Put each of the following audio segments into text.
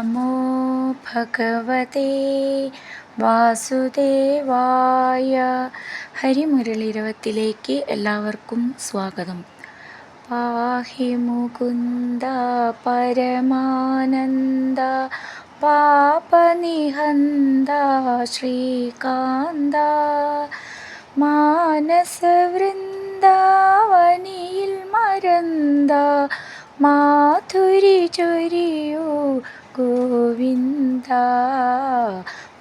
നമോ ഭഗവതേ വാസുദേവായ. ഹരിമുരളിരവത്തിലേക്ക് എല്ലാവർക്കും സ്വാഗതം. പാഹി മുകുന്ദ പരമാനന്ദ പാപനിഹന്ത ശ്രീകാന്ത മാനസവൃന്ദാവനിയിൽ മരന്ദ മാധുരി ചൊരിയൂ ഗോവിന്ദ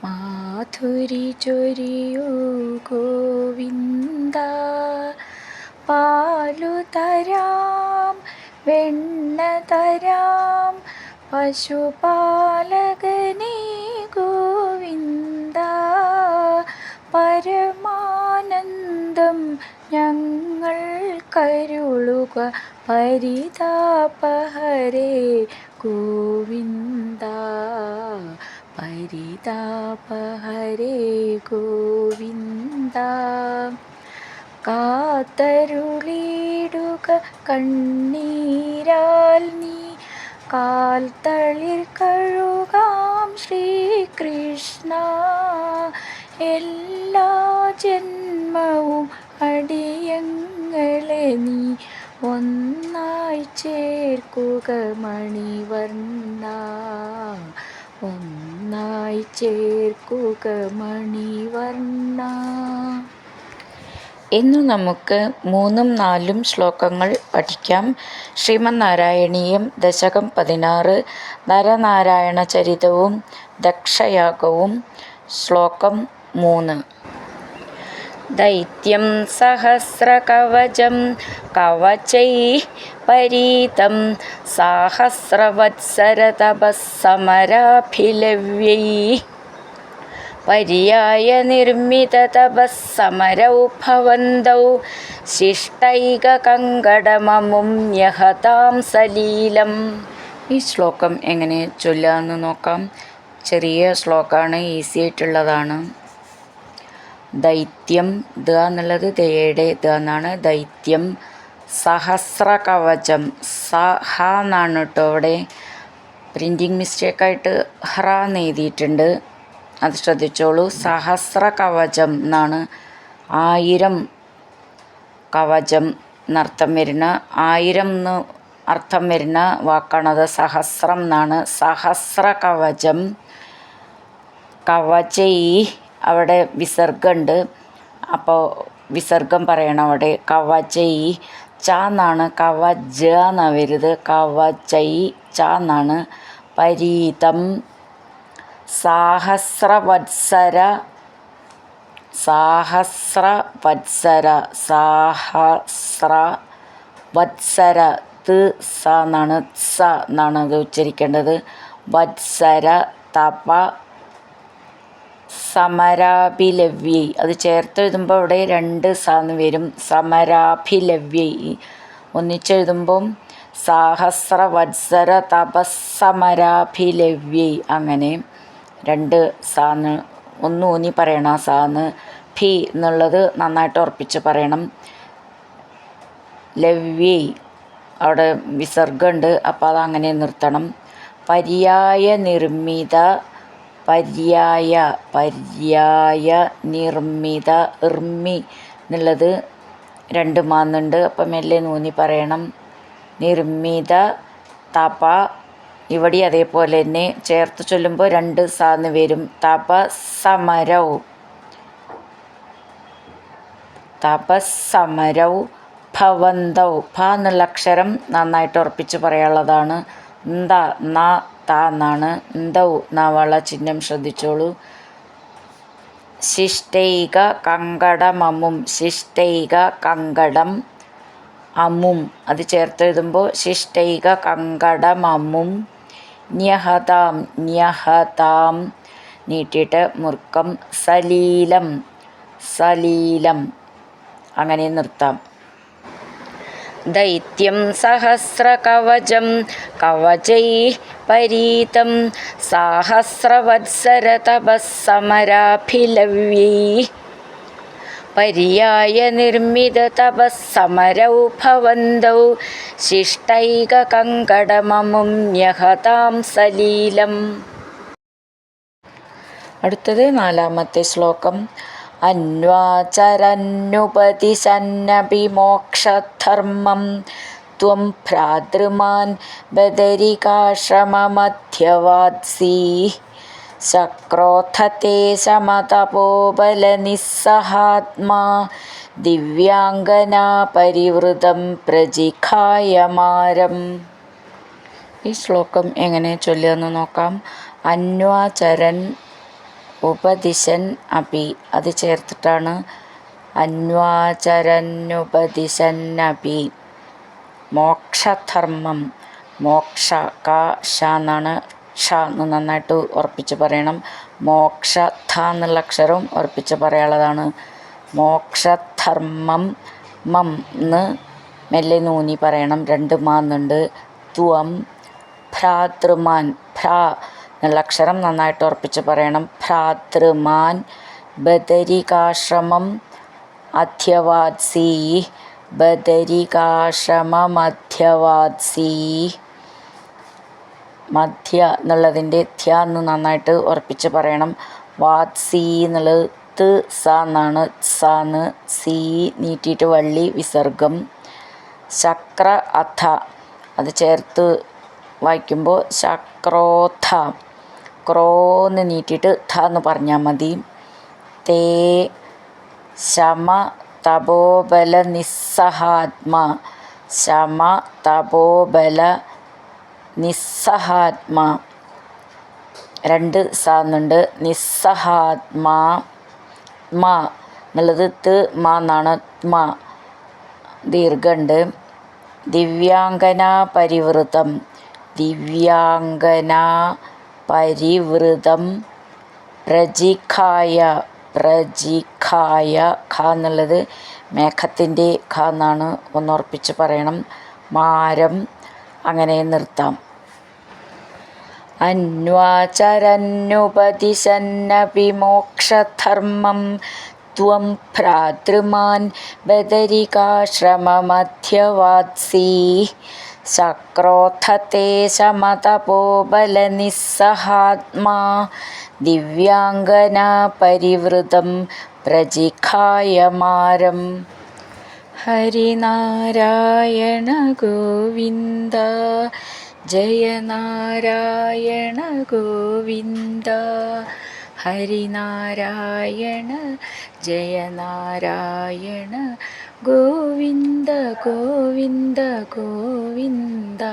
മാധുരി ചൊരിയൂ ഗോവിന്ദ. പാലു തരാം വെണ്ണ തരാം പശുപാലകനേ ഗോവിന്ദ. പരമാനന്ദം ഞങ്ങൾ കരുളുക പരിതാപഹരേ ഗോവിന്ദ പരിതാപഹരേ ഗോവിന്ദ. കാത്തരുളിടുക കണ്ണീരാൽ നീ കാൽ തളിർ കഴുകാം ശ്രീകൃഷ്ണ. എല്ലാ ജന്മവും അടിയങ്ങളെ നീ ഒന്നായി ചേർക്കുക മണിവർണ്ണ ഒന്നായി ചേർക്കുക മണിവർണ്ണ. ഇന്നു നമുക്ക് 3ഉം 4ഉം ശ്ലോകങ്ങൾ പഠിക്കാം. ശ്രീമന്നാരായണീയം ദശകം 16 നരനാരായണ ചരിതവും ദക്ഷയാഗവും. ശ്ലോകം 3. ദൈത്യം സഹസ്രകവചം കവചൈഃ പരീതം സാഹസ്രവത്സരതപസ്സമരാഭിലവ്യൈഃ പര്യായ നിർമ്മിതതപസ്സമരൗ ഭവന്തൗ ശിഷ്ടൈകകങ്കടമമും ന്യഹതാം സലീലം. ഈ ശ്ലോകം എങ്ങനെ ചൊല്ലാമെന്ന് നോക്കാം. ചെറിയ ശ്ലോകമാണ്, ഈസി ആയിട്ടുള്ളതാണ്. ദൈത്യം ദ എന്നുള്ളത് ദയയുടെ ദ എന്നാണ്. ദൈത്യം സഹസ്രകവചം സഹ എന്നാണ് കേട്ടോ. അവിടെ പ്രിൻറ്റിങ് മിസ്റ്റേക്കായിട്ട് ഹ്ര എന്ന് എഴുതിയിട്ടുണ്ട്, അത് ശ്രദ്ധിച്ചോളൂ. സഹസ്രകവചം എന്നാണ്. 1000 കവചം എന്നർത്ഥം വരുന്ന 1000 എന്ന് അർത്ഥം വരുന്ന വാക്കാണത്. സഹസ്രം എന്നാണ്. സഹസ്രകവചം കവചൈ അവിടെ വിസർഗമുണ്ട്, അപ്പോൾ വിസർഗം പറയണം അവിടെ. കവചൈ ച എന്നാണ്. കവജ എന്നാണ് വരുന്നത്. കവചൈ ച എന്നാണ്. പരീതം സാഹസ്രവത്സര സാഹസ്രവത്സര ത് സ എന്നാണ്. സ എന്നാണ് അത് ഉച്ചരിക്കേണ്ടത്. വത്സര തപ സമരാഭിലവ്യൈ അത് ചേർത്ത് എഴുതുമ്പോൾ അവിടെ 2 സ എന്ന് വരും. സമരാഭിലവ്യൈ ഒന്നിച്ചെഴുതുമ്പം സാഹസ്രവത്സര തപസ്സമരാഭിലവ്യൈ അങ്ങനെ 2 സാന്ന് ഒന്ന് ഊന്നി പറയണം. സാന്ന് ഭി എന്നുള്ളത് നന്നായിട്ട് ഉറപ്പിച്ച് പറയണം. ലവ്യൈ അവിടെ വിസർഗമുണ്ട്, അപ്പോൾ അതങ്ങനെ നിർത്തണം. പര്യായ നിർമ്മിത പര്യായ നിർമ്മിത ഇർമി എന്നുള്ളത് 2 മാന്നുണ്ട്, അപ്പം മെല്ലെ നൂന്നി പറയണം. നിർമ്മിത തപ ഇവിടെ അതേപോലെ തന്നെ ചേർത്ത് ചൊല്ലുമ്പോൾ 2 സാന്ന് വരും. തപസ്സമരൗ ഭവന്തൗ ഭ എന്നുള്ള അക്ഷരം നന്നായിട്ട് ഉറപ്പിച്ച് പറയാനുള്ളതാണ്. ന്ത ന ത എന്നാണ്. ന്തൗ നവള ചിഹ്നം ശ്രദ്ധിച്ചോളൂ. ശിഷ്ടൈക കങ്കടമമും ശിഷ്ടൈക കങ്കടം അമും അത് ചേർത്തെഴുതുമ്പോൾ ശിഷ്ടൈക കങ്കടമമും ന്യഹതാം ന്യഹതാം നീട്ടിയിട്ട് മുർക്കം സലീലം സലീലം അങ്ങനെ നിർത്താം. ദൈത്യം സഹസ്രകവചം കവചൈഃ പരീതം സാഹസ്രവത്സരതപസ്സമരാഭിലവ്യൈഃ पर्याय निर्मिततपःसमरौ भवन्तौ शिष्टैककङ्कणममुं न्यहतां सलीलम्. അടുത്തത് നാലാമത്തെ ശ്ലോകം. അന്വാചരന്നുപതിശന്നപി മോക്ഷധർമ്മം ത്വം ഭ്രാതൃമാൻ ബദരികാശ്രമമധ്യവാത്സീ ശക്രോഥത്തെ ശമതപോബലനിസ്സഹാത്മാ ദിവ്യാംഗനാ പരിവൃതം പ്രജിഖായമാരം. ഈ ശ്ലോകം എങ്ങനെ ചൊല്ലുമെന്ന് നോക്കാം. അന്വാചരൻ ഉപദിശൻ അപി, അത് ചേർത്തിട്ടാണ് അന്വാചരന്നുപദിശന്നപി. മോക്ഷധർമ്മം, മോക്ഷ ക ഷ എന്നാണ്, ഷ എന്ന് നന്നായിട്ട് ഉറപ്പിച്ച് പറയണം. മോക്ഷ ധ എന്നുള്ള അക്ഷരവും ഉറപ്പിച്ച് പറയാനുള്ളതാണ്. മോക്ഷധർമ്മം മം എന്ന് മെല്ലെ നൂന്നി പറയണം, രണ്ട് മാന്നുണ്ട്. ത്വം ഭ്രാതൃമാൻ, ഭ്രാ എന്നുള്ള അക്ഷരം നന്നായിട്ട് ഉറപ്പിച്ച് പറയണം. ഭ്രാതൃമാൻ ബദരികാശ്രമം അധ്യവാത്സീ, ബദരികാശ്രമമധ്യവാത്സീ. മധ്യ എന്നുള്ളതിൻ്റെ ധ്യ എന്ന് നന്നായിട്ട് ഉറപ്പിച്ച് പറയണം. വാത്സീ എന്നുള്ളത് ത് സ എന്നാണ്, സ എന്ന്, സീ നീട്ടിയിട്ട് വള്ളി വിസർഗം. ശക്ര അഥ, അത് ചേർത്ത് വായിക്കുമ്പോൾ ശക്രോഥ, ക്രോന്ന് നീട്ടിയിട്ട് ഥ എന്ന് പറഞ്ഞാൽ മതി. തേ ശമ തപോബല നിസ്സഹാത്മാ, ശമ തപോബല നിസ്സഹാത്മാ, രണ്ട് സ എന്നുണ്ട്. നിസ്സഹാത്മാ, മ എന്നുള്ളത് ത് മ എന്നാണ്, മ ദീർഘമുണ്ട്. ദിവ്യാംഗനാ പരിവൃതം, ദിവ്യാംഗനാ പരിവൃതം പ്രജിഖായ, പ്രജിഖായ ഖ എന്നുള്ളത് മേഘത്തിൻ്റെ ഖ എന്നാണ്, ഒന്നുറപ്പിച്ച് പറയണം. മാരം, അങ്ങനെ നിർത്താം. അന്വാചരന്നുപദിശന്നപി മോക്ഷധർമ്മം ത്വം ഭ്രാതൃമാൻ ബദരികാശ്രമമധ്യവാത്സീ ശക്രോഥത്തെ ശമതപോബലനിസ്സഹാത്മാ ദിവ്യാംഗനാ പരിവൃതം പ്രജിഖായമാരം. ഹരിനാരായണ ഗോവിന്ദ, ജയ നാരായണ ഗോവിന്ദ. ഹരിനാരായണ ജയ നാരായണ ഗോവിന്ദ ഗോവിന്ദ ഗോവിന്ദ.